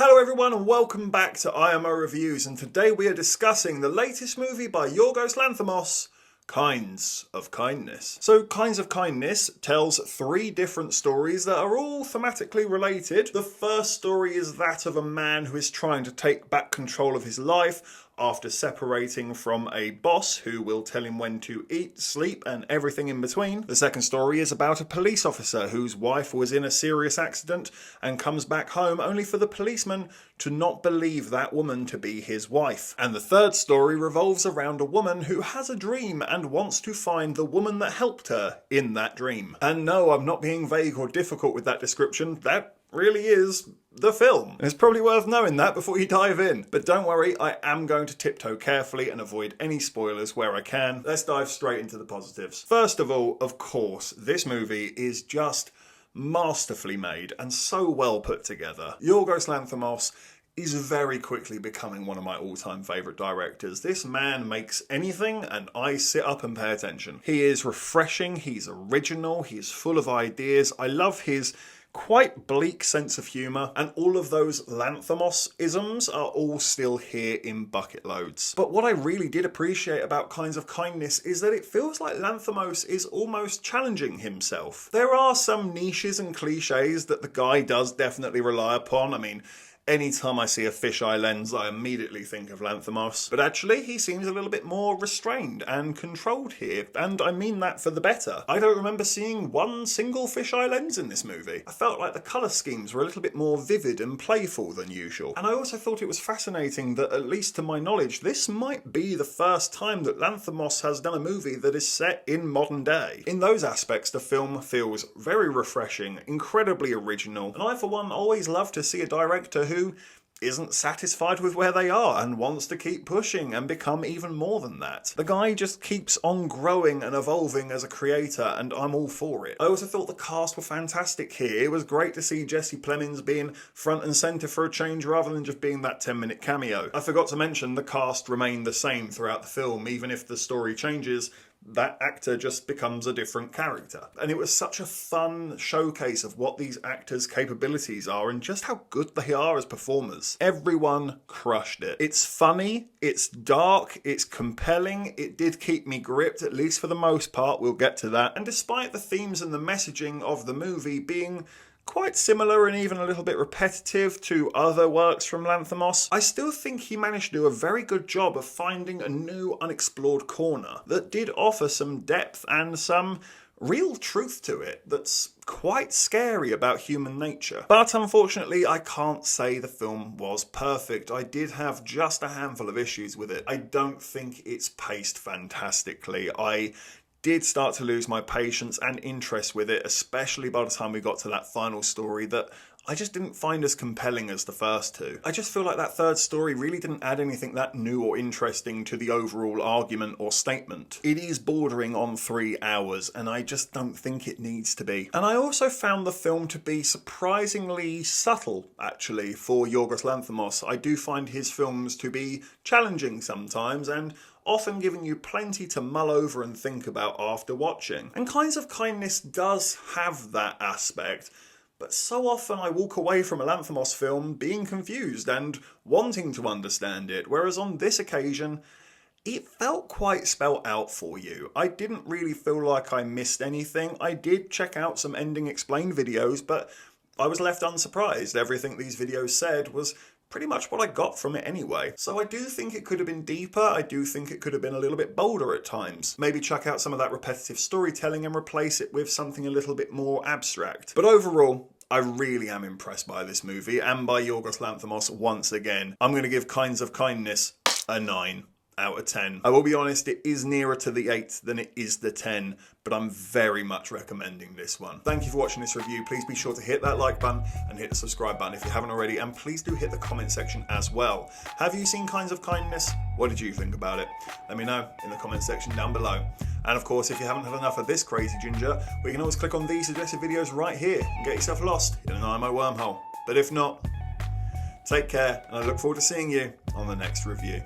Hello everyone and welcome back to IMO Reviews, and today we are discussing the latest movie by Yorgos Lanthimos, Kinds of Kindness. So Kinds of Kindness tells three different stories that are all thematically related. The first story is that of a man who is trying to take back control of his life after separating from a boss who will tell him when to eat, sleep, and everything in between. The second story is about a police officer whose wife was in a serious accident and comes back home only for the policeman to not believe that woman to be his wife. And the third story revolves around a woman who has a dream and wants to find the woman that helped her in that dream. And no, I'm not being vague or difficult with that description. That really is the film. It's probably worth knowing that before you dive in. But don't worry, I am going to tiptoe carefully and avoid any spoilers where I can. Let's dive straight into the positives. First of all, of course, this movie is just masterfully made and so well put together. Yorgos Lanthimos is very quickly becoming one of my all-time favourite directors. This man makes anything and I sit up and pay attention. He is refreshing, he's original, he's full of ideas. I love his quite bleak sense of humour, and all of those Lanthimos-isms are all still here in bucket loads. But what I really did appreciate about Kinds of Kindness is that it feels like Lanthimos is almost challenging himself. There are some niches and cliches that the guy does definitely rely upon. I mean, anytime I see a fisheye lens, I immediately think of Lanthimos. But actually, he seems a little bit more restrained and controlled here, and I mean that for the better. I don't remember seeing one single fisheye lens in this movie. I felt like the colour schemes were a little bit more vivid and playful than usual. And I also thought it was fascinating that, at least to my knowledge, this might be the first time that Lanthimos has done a movie that is set in modern day. In those aspects, the film feels very refreshing, incredibly original, and I, for one, always love to see a director who isn't satisfied with where they are and wants to keep pushing and become even more than that. The guy just keeps on growing and evolving as a creator, and I'm all for it. I also thought the cast were fantastic here. It was great to see Plemons being front and centre for a change rather than just being that 10-minute cameo. I forgot to mention the cast remained the same throughout the film. Even if the story changes, that actor just becomes a different character. And it was such a fun showcase of what these actors' capabilities are and just how good they are as performers. Everyone crushed it. It's funny, it's dark, it's compelling, it did keep me gripped, at least for the most part, we'll get to that. And despite the themes and the messaging of the movie being quite similar and even a little bit repetitive to other works from Lanthimos, I still think he managed to do a very good job of finding a new unexplored corner that did offer some depth and some real truth to it that's quite scary about human nature. But unfortunately, I can't say the film was perfect. I did have just a handful of issues with it. I don't think it's paced fantastically. I did start to lose my patience and interest with it, especially by the time we got to that final story that I just didn't find as compelling as the first two. I just feel like that third story really didn't add anything that new or interesting to the overall argument or statement. It is bordering on 3 hours, and I just don't think it needs to be. And I also found the film to be surprisingly subtle, actually, for Yorgos Lanthimos. I do find his films to be challenging sometimes, and often giving you plenty to mull over and think about after watching. And Kinds of Kindness does have that aspect, but so often I walk away from a Lanthimos film being confused and wanting to understand it, whereas on this occasion, it felt quite spelt out for you. I didn't really feel like I missed anything. I did check out some ending explained videos, but I was left unsurprised. Everything these videos said was pretty much what I got from it anyway. So I do think it could have been deeper. I do think it could have been a little bit bolder at times. Maybe chuck out some of that repetitive storytelling and replace it with something a little bit more abstract. But overall, I really am impressed by this movie and by Yorgos Lanthimos once again. I'm going to give Kinds of Kindness a 9 out of 10. I will be honest, it is nearer to the 8 than it is the 10, but I'm very much recommending this one. Thank you for watching this review. Please be sure to hit that like button and hit the subscribe button if you haven't already, and please do hit the comment section as well. Have you seen Kinds of Kindness? What did you think about it? Let me know in the comment section down below. And of course, if you haven't had enough of this crazy ginger, we can always click on these suggested videos right here and get yourself lost in an IMO wormhole. But if not, take care, and I look forward to seeing you on the next review.